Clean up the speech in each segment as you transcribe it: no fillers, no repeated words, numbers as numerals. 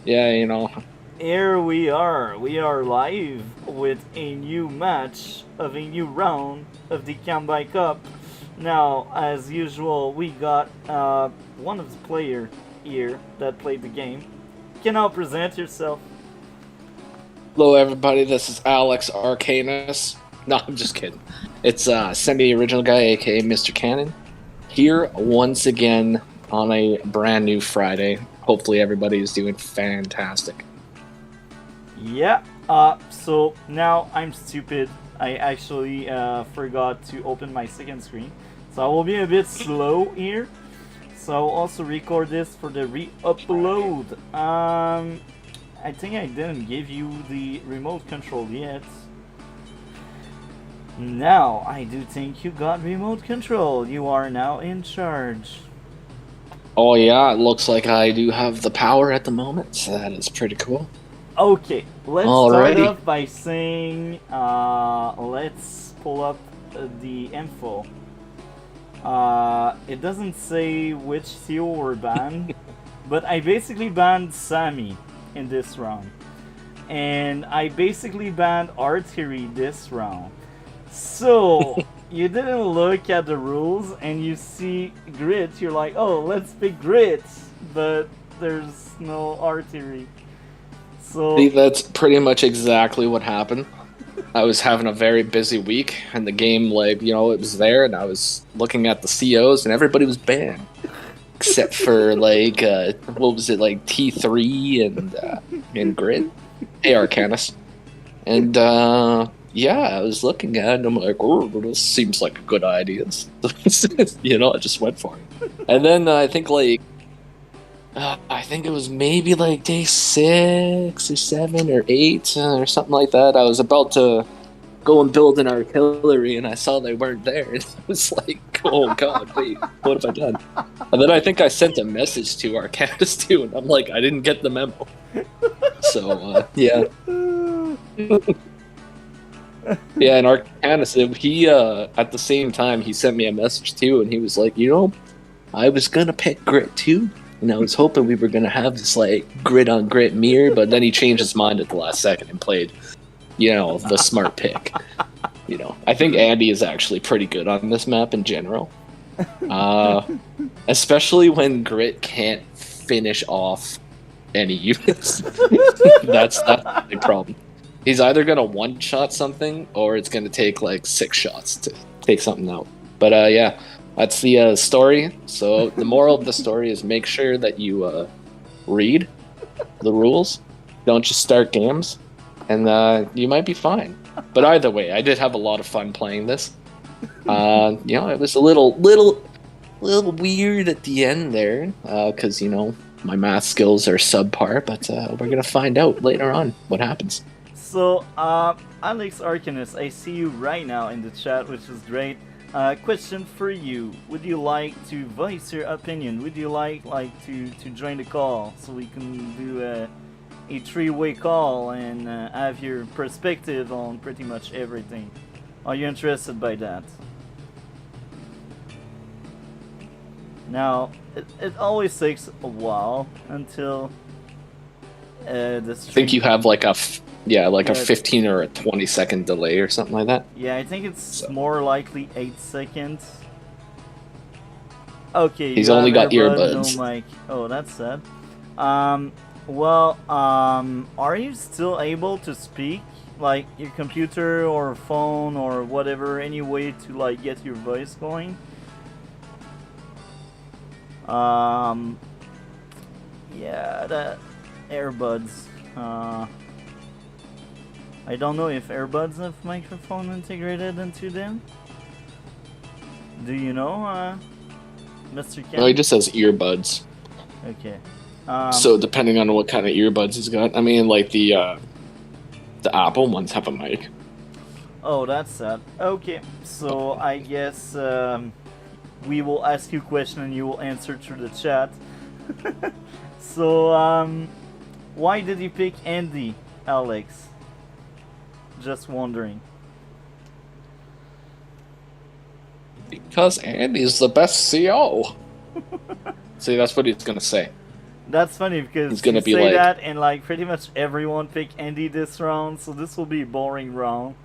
Yeah, you know. Here we are. We are live with a new match of a new round of the Kanbei Cup. Now, as usual, we got one of the player here that played the game. You can now present yourself. Hello, everybody. This is alexarcanus. No, I'm just kidding. It's semi-original guy, aka Mr. Cannon, here once again on a brand new Friday. Hopefully, everybody is doing fantastic. Yeah. So now I'm stupid. I actually forgot to open my second screen, so I will be a bit slow here. So I'll also record this for the re-upload. I think I didn't give you the remote control yet. Now I do think you got remote control. You are now in charge. Oh yeah, it looks like I do have the power at the moment, so that is pretty cool. Okay, let's start Alrighty. off by saying, let's pull up the info. It doesn't say which seal were banned, but I basically banned Sammy in this round. And I basically banned Artillery this round. So, you didn't look at the rules and you see Grit, you're like, oh, let's pick Grit, but there's no Artillery. So, See, that's pretty much exactly what happened. I was having a very busy week, and the game, like, it was there, and I was looking at the COs, and everybody was banned. Except for, like, what was it, like, T3 and Grid? Arcanus. And, yeah, I was looking at it, and I'm like, oh, this seems like a good idea. I just went for it. And then I think, like, I think it was maybe like day 6 or 7 or 8 or something like that. I was about to go and build an artillery, and I saw they weren't there, and I was like, "Oh God, wait, what have I done?" And then I think I sent a message to Arcanus too, and I'm like, "I didn't get the memo." So yeah, yeah. And Arcanus, he at the same time he sent me a message too, and he was like, I was gonna pick Grit too. And I was hoping we were gonna have this like grit on grit mirror, but then he changed his mind at the last second and played, the smart pick. I think Andy is actually pretty good on this map in general, uh, especially when Grit can't finish off any units. That's the big problem. He's either gonna one shot something or it's gonna take like 6 shots to take something out. But yeah. That's the story. So the moral of the story is make sure that you read the rules. Don't just start games, and you might be fine. But either way, I did have a lot of fun playing this. It was a little weird at the end there, because my math skills are subpar. But we're gonna find out later on what happens. so Alex Arcanus, I see you right now in the chat, which is great. Question for you: would you like to voice your opinion? Would you like to join the call so we can do a three-way call and have your perspective on pretty much everything? Are you interested by that? Now, it always takes a while until the I think you stream. have like a 15 or a Yeah, 20-second delay or something like that. yeah, I think it's So more likely 8 seconds. Okay, he's you only have got earbud, no earbuds. mic. Oh, that's sad. Are you still able to speak? Like your computer or phone or whatever, any way to like get your voice going? Um, yeah, the earbuds. I don't know if earbuds have microphone integrated into them. Do you know, Mr. No, he Ken? just has earbuds. Okay. Um, So depending on what kind of earbuds he's got, I mean, like the Apple ones have a mic. oh, that's sad. Okay, so I guess we will ask you a question and you will answer through the chat. So, why did you pick Andy, Alex? Just wondering. Because Andy's the best CO. See, that's what he's gonna say. That's funny because He's gonna you be say like, that and like pretty much everyone picked Andy this round, so this will be a boring round.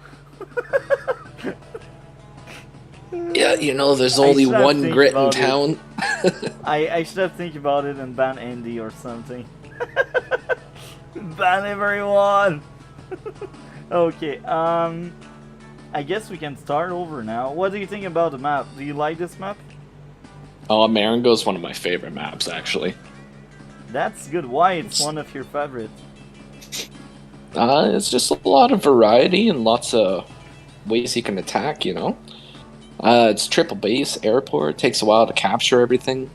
yeah, there's I only should have one think grit in about it. town. I should have think about it and ban Andy or something. Ban everyone. Okay, I guess we can start over now. What do you think about the map? Do you like this map? Oh, Marengo's one of my favorite maps, actually. That's good. Why it's one of your favorites? It's just a lot of variety and lots of ways you can attack, It's triple base, airport, takes a while to capture everything.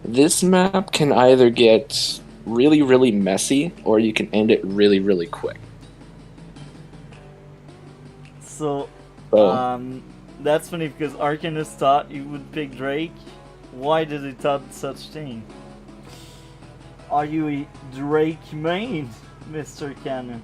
This map can either get really, really messy, or you can end it really, really quick. So, Oh. that's funny because Arcanus thought you would pick Drake. Why did he thought such thing? Are you a Drake main, Mr. Cannon?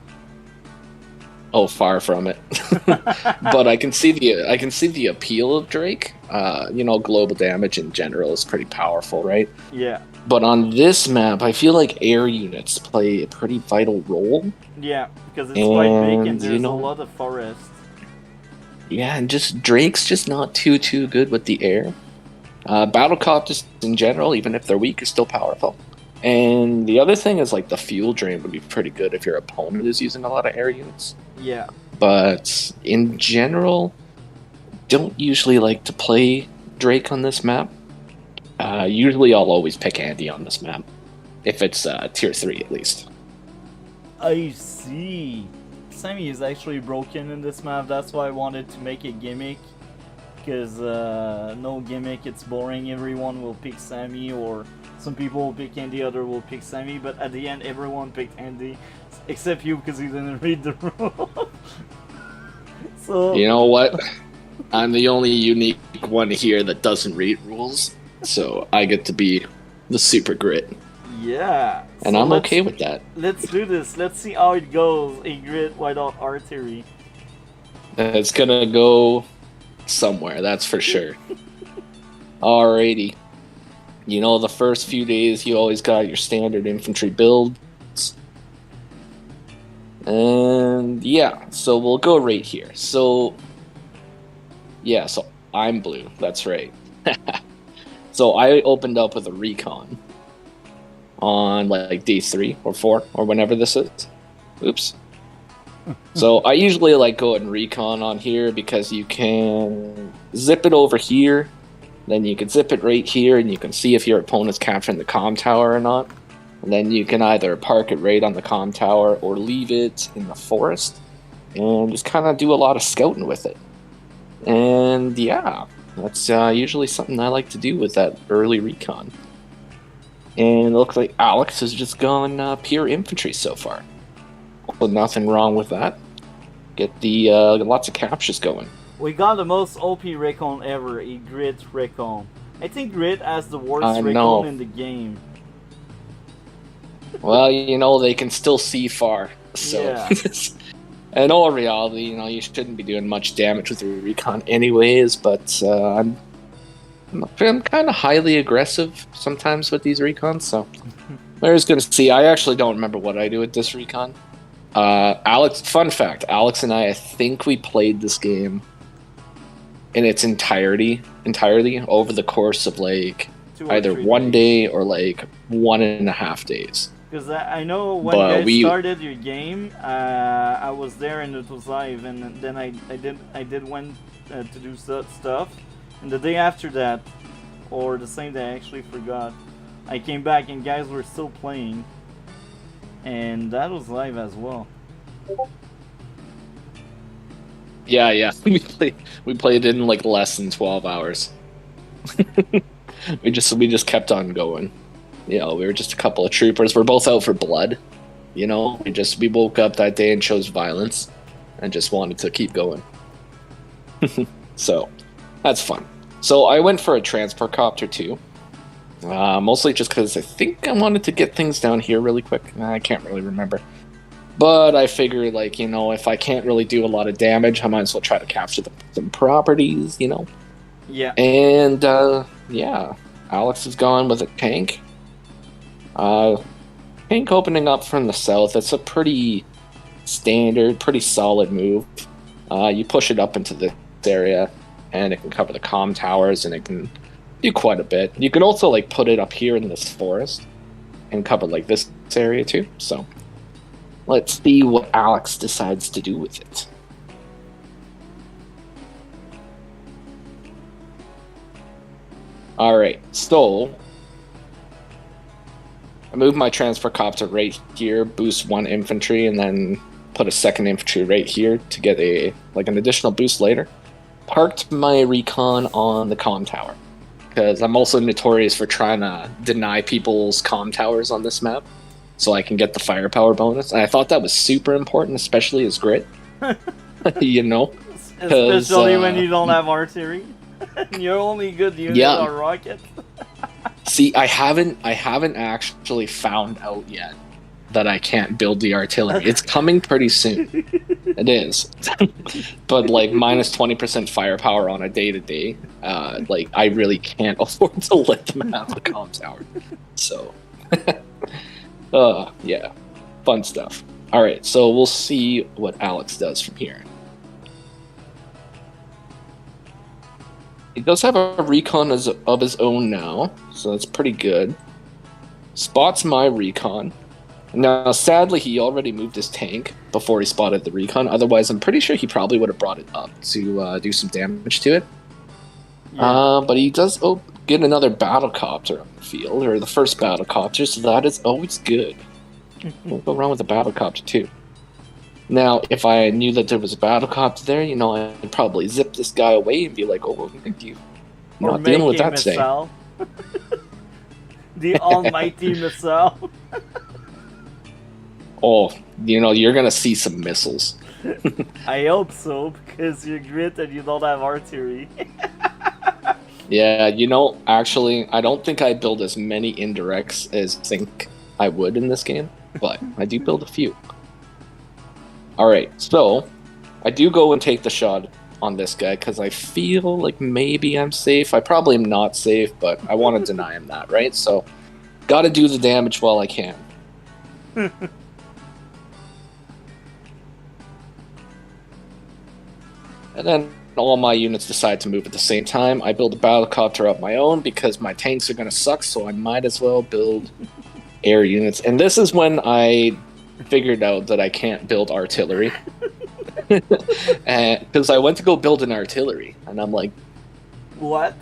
Oh, far from it. But I can see the appeal of Drake. Global damage in general is pretty powerful, right? Yeah. But on this map, I feel like air units play a pretty vital role. Yeah, because it's quite big and there's a lot of forest. Yeah, and just Drake's just not too good with the air. Battlecopters in general, even if they're weak, are still powerful. And the other thing is like the fuel drain would be pretty good if your opponent is using a lot of air units. Yeah. But in general, don't usually like to play Drake on this map. Usually I'll always pick Andy on this map. If it's tier 3 at least. I see. Sammy is actually broken in this map, that's why I wanted to make a gimmick. Because no gimmick, it's boring, everyone will pick Sammy, or some people will pick Andy, other will pick Sammy, but at the end everyone picked Andy, except you because you didn't read the rule. So you know what? I'm the only unique one here that doesn't read rules, so I get to be the super grit. Yeah. And so I'm okay with that. Let's do this. Let's see how it goes. A grit without artery. It's gonna go somewhere, that's for sure. Alrighty. The first few days you always got your standard infantry builds. And yeah, so we'll go right here. So I'm blue, that's right. So I opened up with a recon on like day 3 or 4 or whenever this is. Oops. So I usually like go and recon on here because you can zip it over here, then you can zip it right here and you can see if your opponent's capturing the comm tower or not. And then you can either park it right on the comm tower or leave it in the forest and just kind of do a lot of scouting with it. And yeah, that's usually something I like to do with that early recon. And it looks like Alex has just gone pure infantry so far. Well, nothing wrong with that. Get the lots of captures going. We got the most OP recon ever, a Grit recon. I think Grit has the worst recon in the game. Well, they can still see far. So, yeah. In all reality, you shouldn't be doing much damage with your recon anyways, but I'm kind of highly aggressive sometimes with these recons, so we're just going to see. I actually don't remember what I do with this recon. Alex, fun fact, Alex and I think we played this game in its entirety over the course of like either 1 day or like 1.5 days. Because I know when you guys started your game, I was there and it was live, and then I went to do stuff, and the day after that, or the same day, I actually forgot, I came back and guys were still playing, and that was live as well. Yeah, we played in like less than 12 hours. we just kept on going. We were just a couple of troopers. We're both out for blood. We woke up that day and chose violence and just wanted to keep going. So that's fun. So I went for a transport copter too. Mostly just because I think I wanted to get things down here really quick. I can't really remember. But I figured, like, if I can't really do a lot of damage, I might as well try to capture some properties, Yeah. And, yeah, Alex is gone with a tank. Tank opening up from the south, it's a pretty standard, pretty solid move. You push it up into this area, and it can cover the comm towers, and it can do quite a bit. You can also like put it up here in this forest and cover like this area too. So let's see what Alex decides to do with it. Alright, so I move my transfer copter right here, boost 1 infantry, and then put a 2nd infantry right here to get an additional boost later. Parked my recon on the comm tower, because I'm also notorious for trying to deny people's comm towers on this map, so I can get the firepower bonus. And I thought that was super important, especially as Grit. You know? Especially when you don't have artillery. Your only good unit are rockets. See, I haven't actually found out yet that I can't build the artillery. It's coming pretty soon. It is. But like minus 20% firepower on a day-to-day, like I really can't afford to let them have the comm tower. So yeah. Fun stuff. Alright, so we'll see what Alex does from here. He does have a recon of his own now, so that's pretty good. Spots my recon. Now, sadly, he already moved his tank before he spotted the recon. Otherwise, I'm pretty sure he probably would have brought it up to do some damage to it. Yeah. But he does get another battlecopter on the field, or the first battlecopter, so that is always good. We'll go wrong with the battlecopter, too. Now, if I knew that there was a battlecopter there, you know, I'd probably zip this guy away and be like, oh, thank you. I'm not dealing with that today. The almighty missile. Oh, you know, you're going to see some missiles. I hope so, because you're Grit and you don't have artillery. Yeah, you know, actually, I don't think I build as many indirects as I think I would in this game, but I do build a few. Alright, so I do go and take the shot on this guy because I feel like maybe I'm safe. I probably am not safe, but I want to deny him that, right? So, gotta do the damage while I can. And then all my units decide to move at the same time. I build a battlecopter of my own because my tanks are going to suck, so I might as well build air units. And this is when I figured out that I can't build artillery. Because I went to go build an artillery, and I'm like, what?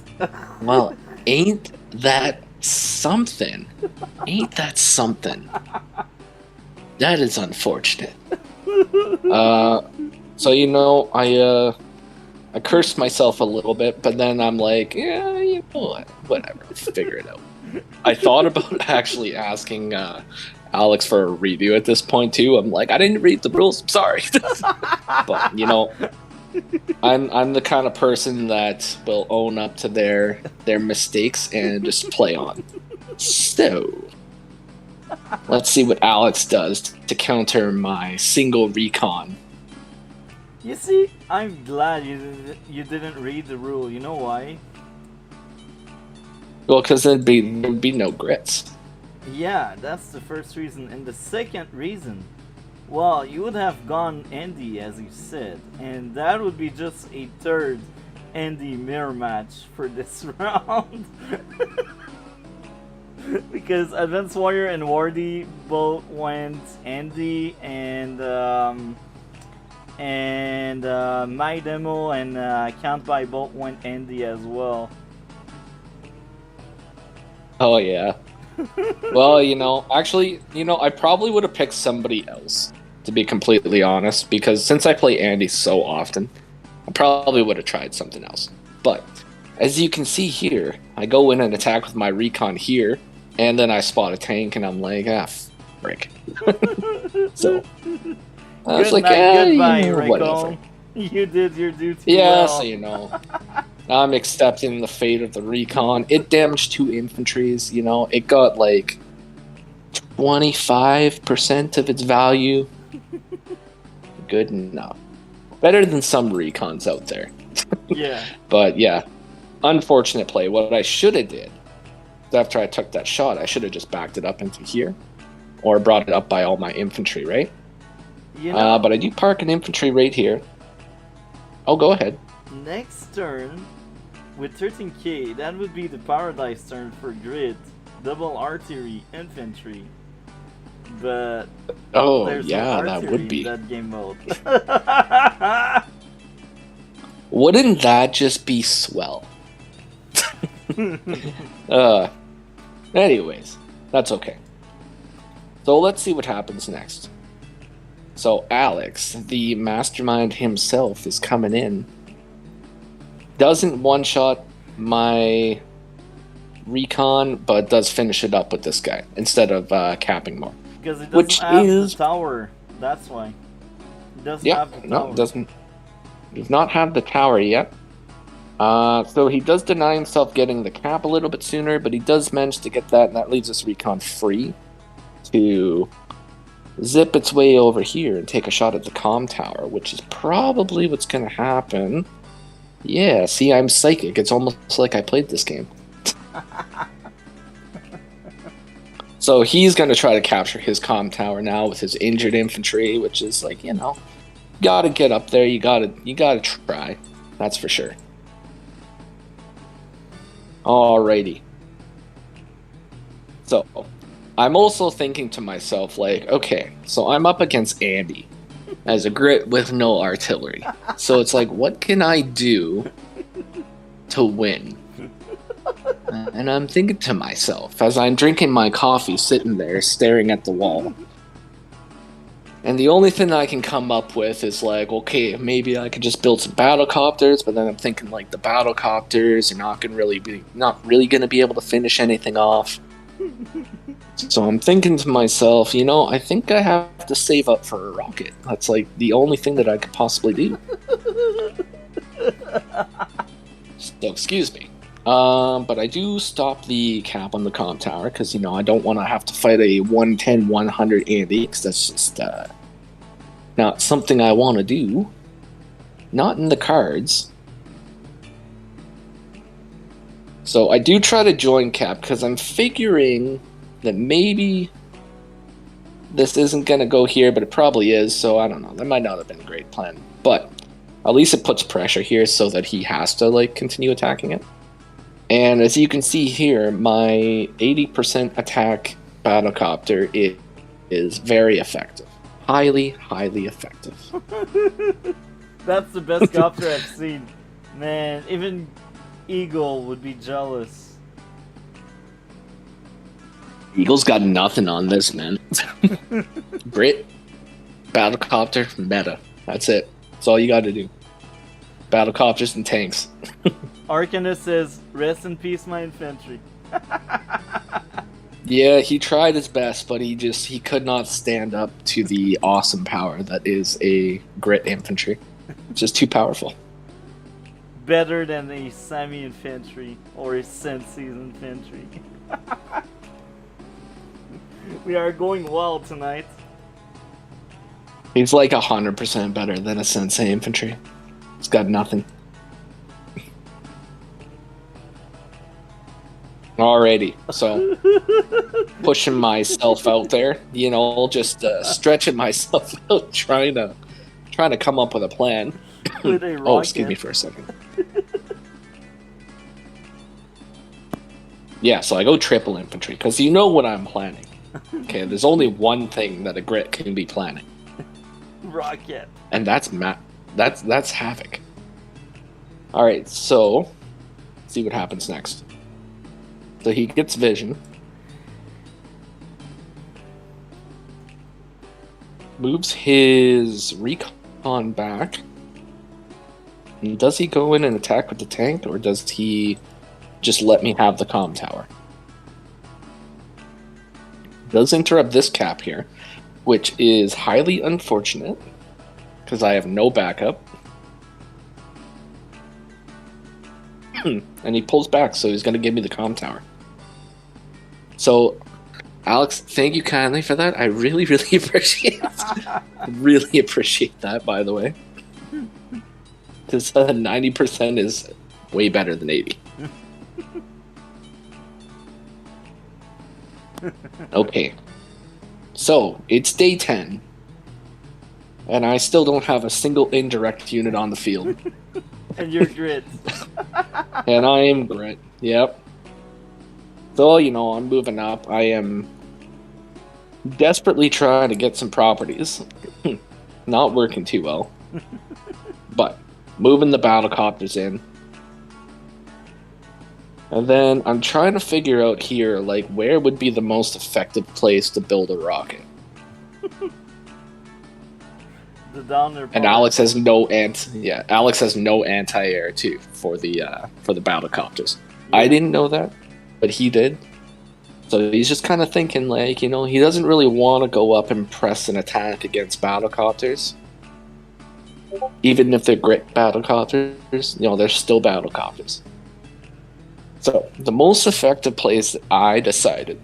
Well, ain't that something? Ain't that something? That is unfortunate. So, you know, I cursed myself a little bit, but then I'm like, yeah, you know what? Whatever, figure it out. I thought about actually asking Alex for a review at this point, too. I'm like, I didn't read the rules, I'm sorry. But, you know, I'm the kind of person that will own up to their mistakes and just play on. So, let's see what Alex does to counter my single recon. You see, I'm glad you didn't read the rule. You know why? Well, because there'd be no grits. Yeah, that's the first reason. And the second reason, well, you would have gone Andy, as you said, and that would be just a third Andy mirror match for this round. Because Advanced Warrior and Wardy both went Andy, and My Demo and Kanbei both went Andy as well. Oh, yeah. Well, you know, actually, you know, I probably would have picked somebody else, to be completely honest, because since I play Andy so often, I probably would have tried something else. But, as you can see here, I go in and attack with my recon here, and then I spot a tank, and I'm like, frick. So, I was like, goodbye, you know, whatever. You did your duty yeah, well. So you know, I'm accepting the fate of the recon. It damaged 2 infantries, you know, it got like 25% of its value. Good enough. Better than some recons out there. Yeah. But yeah, unfortunate play. What I should have did after I took that shot, I should have just backed it up into here. Or brought it up by all my infantry, right? You know, But I do park an infantry right here. Oh, go ahead. next turn, with 13k, that would be the paradise turn for grid. Double artillery, infantry. But Oh, there's no yeah, that artillery would be. in that game mode. Wouldn't that just be swell? Anyways, that's okay. So let's see what happens next. So Alex, the mastermind himself, is coming in. Doesn't one-shot my recon, but does finish it up with this guy instead of capping more. Because it doesn't Which have is... the tower. That's why. It doesn't Yeah, have the tower. no, it doesn't. Does not have the tower yet. So he does deny himself getting the cap a little bit sooner, but he does manage to get that, and that leaves us recon free to zip its way over here and take a shot at the comm tower, which is probably what's going to happen. Yeah, see, I'm psychic. It's almost like I played this game. So he's going to try to capture his comm tower now with his injured infantry, which is like, you know, gotta get up there. You gotta try. That's for sure. Alrighty. So, I'm also thinking to myself, like, okay, so I'm up against Andy as a grit with no artillery. So it's like, what can I do to win? And I'm thinking to myself, as I'm drinking my coffee, sitting there, staring at the wall. And the only thing that I can come up with is like, okay, maybe I could just build some battlecopters, but then I'm thinking like the battlecopters are not really gonna be able to finish anything off. So I'm thinking to myself, you know, I think I have to save up for a rocket. That's like the only thing that I could possibly do. So excuse me. But I do stop the cap on the comm tower because, you know, I don't want to have to fight a 110, 100 Andy because that's just not something I want to do. Not in the cards. So I do try to join cap because I'm figuring that maybe this isn't going to go here, but it probably is. So I don't know. That might not have been a great plan. But at least it puts pressure here so that he has to, like, continue attacking it. And as you can see here, my 80% attack battlecopter is very effective. Highly, highly effective. That's the best copter I've seen. Man, even Eagle would be jealous. Eagle's got nothing on this, man. Grit, battlecopter, meta. That's it. That's all you gotta do. Battlecopters and tanks. Arcanus says, rest in peace, my infantry. Yeah, he tried his best, but he could not stand up to the awesome power that is a grit infantry. Just too powerful. Better than a semi-infantry or a sensi's infantry. We are going wild tonight. He's like 100% better than a sensei infantry. He's got nothing. Alrighty, so pushing myself out there, you know, just stretching myself out, trying to come up with a plan. With a rocket. Oh, excuse me for a second. Yeah, so I go triple infantry because you know what I'm planning. Okay, there's only one thing that a grit can be planning. Rocket. And that's that's havoc. All right, so let's see what happens next. So he gets vision. Moves his recon back. And does he go in and attack with the tank, or does he just let me have the comm tower? Does interrupt this cap here, which is highly unfortunate because I have no backup. And he pulls back, so he's going to give me the comm tower. So, Alex, thank you kindly for that. I really, really appreciate it. Really appreciate that, by the way. Because 90% is way better than 80. Okay, so it's day 10, and I still don't have a single indirect unit on the field. And you're grit. And I am grit. Yep. So, I'm moving up. I am desperately trying to get some properties. Not working too well. But moving the battlecopters in. And then I'm trying to figure out here, like, where would be the most effective place to build a rocket. The downer part. And Alex has no anti-air too for the battlecopters. Yeah. I didn't know that, but he did. So he's just kind of thinking, like, he doesn't really want to go up and press an attack against battlecopters. Even if they're grit battlecopters, they're still battlecopters. So the most effective place that I decided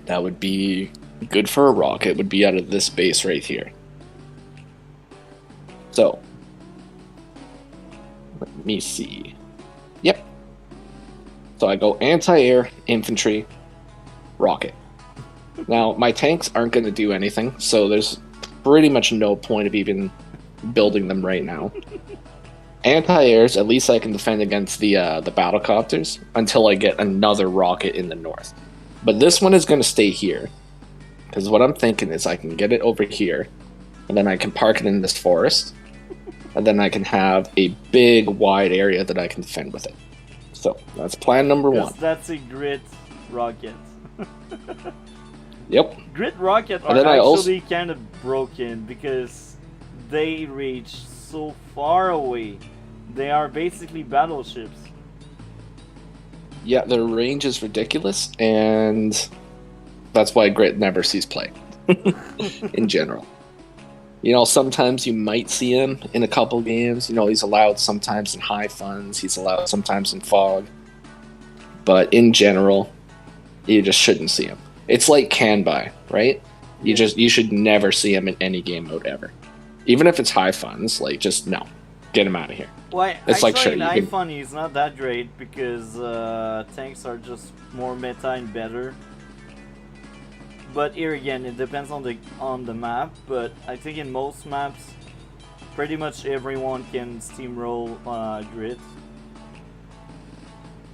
that would be good for a rocket would be out of this base right here. So, let me see. Yep. So I go anti-air, infantry, rocket. Now, my tanks aren't going to do anything, so there's pretty much no point of even building them right now. Anti-airs, at least I can defend against the battlecopters until I get another rocket in the north. But this one is going to stay here. Because what I'm thinking is I can get it over here, and then I can park it in this forest. And then I can have a big, wide area that I can defend with it. So, that's plan number one. That's a grit rocket. Yep. Grit rockets are actually kind of broken because they reach so far away. They are basically battleships. Yeah, their range is ridiculous, and that's why Grit never sees play. In general. Sometimes you might see him in a couple games. He's allowed sometimes in high funds. He's allowed sometimes in fog. But in general, you just shouldn't see him. It's like Kanbei, right? You should never see him in any game mode ever. Even if it's high funds, like, just no. Get him out of here. Well, it's like, sure, in high fun he's not that great because tanks are just more meta and better. But here again, it depends on the map. But I think in most maps, pretty much everyone can steamroll Grit.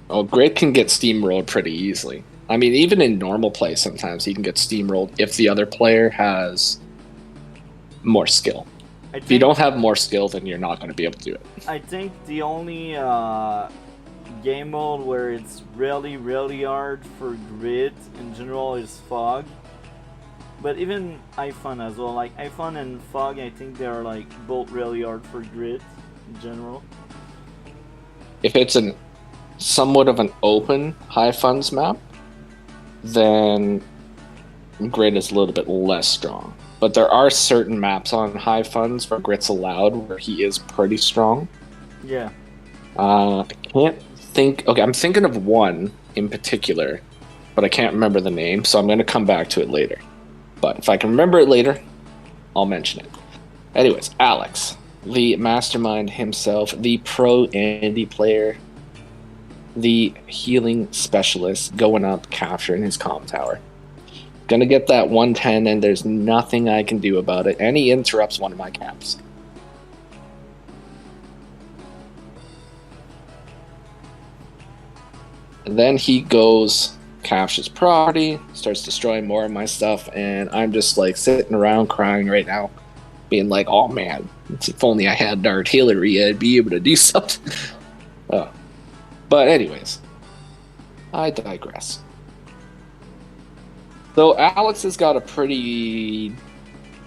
Oh, Grit can get steamrolled pretty easily. I mean, even in normal play, sometimes he can get steamrolled if the other player has more skill. If you don't have more skill, then you're not going to be able to do it. I think the only game mode where it's really, really hard for Grit in general is Fog. But even iFun as well, like iFun and Fog, I think they are like both really hard for Grit in general. If it's somewhat of an open high funds map, then Grit is a little bit less strong. But there are certain maps on high funds where Grit's allowed, where he is pretty strong. Yeah. I can't think. Okay, I'm thinking of one in particular, but I can't remember the name, so I'm going to come back to it later. But if I can remember it later, I'll mention it. Anyways, Alex, the mastermind himself, the pro Andy player, the healing specialist, going up, capturing his comm tower. Gonna get that 110, and there's nothing I can do about it. And he interrupts one of my caps. And then he goes, captures property, starts destroying more of my stuff, and I'm just like sitting around crying right now, being like, oh man, if only I had artillery, I'd be able to do something. But anyways, I digress. So Alex has got a pretty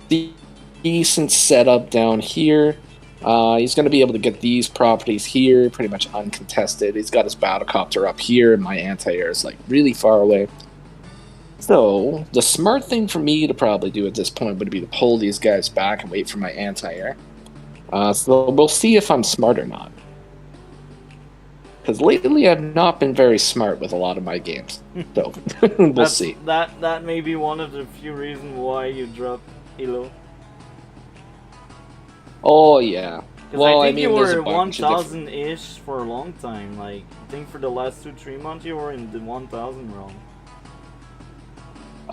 decent setup down here. He's going to be able to get these properties here pretty much uncontested. He's got his battlecopter up here, and my anti-air is like really far away. So the smart thing for me to probably do at this point would be to pull these guys back and wait for my anti-air. So we'll see if I'm smart or not. Because lately I've not been very smart with a lot of my games. So we'll see. That may be one of the few reasons why you dropped Elo. Oh yeah. Well, I think you were 1,000-ish for a long time. Like, I think for the last 2-3 months you were in the 1,000 realm.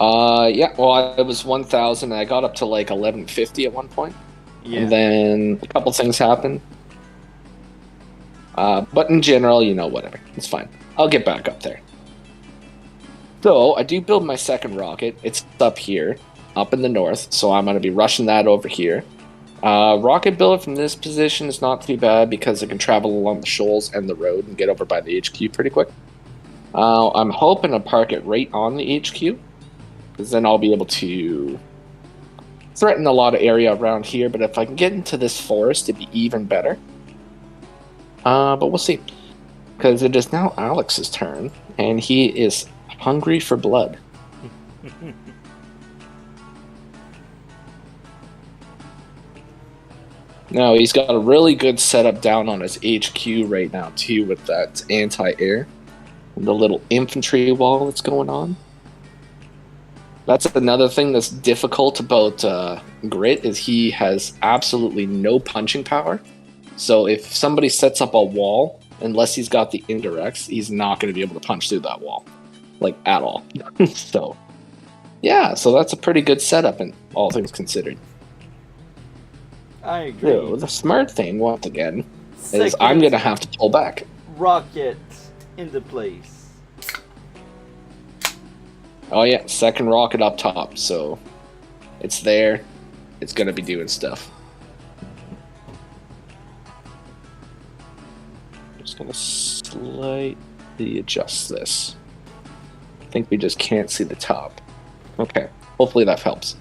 Yeah, well, I was 1,000 and I got up to like 1150 at one point. Yeah. And then a couple things happened. But in general, whatever. It's fine. I'll get back up there. So I do build my second rocket. It's up here, up in the north. So I'm going to be rushing that over here. Rocket build from this position is not too bad because it can travel along the shoals and the road and get over by the HQ pretty quick. I'm hoping to park it right on the HQ, because then I'll be able to threaten a lot of area around here. But if I can get into this forest, it'd be even better. But we'll see, because it is now Alex's turn, and he is hungry for blood. No, he's got a really good setup down on his HQ right now, too, with that anti-air. And the little infantry wall that's going on. That's another thing that's difficult about Grit, is he has absolutely no punching power. So if somebody sets up a wall, unless he's got the indirects, he's not going to be able to punch through that wall. Like, at all. So, yeah, so that's a pretty good setup, in all things considered. I agree. So, the smart thing, once again, is I'm going to have to pull back. Rocket into place. Oh yeah, second rocket up top, so it's there. It's going to be doing stuff. I'm just going to slightly adjust this. I think we just can't see the top. Okay, hopefully that helps.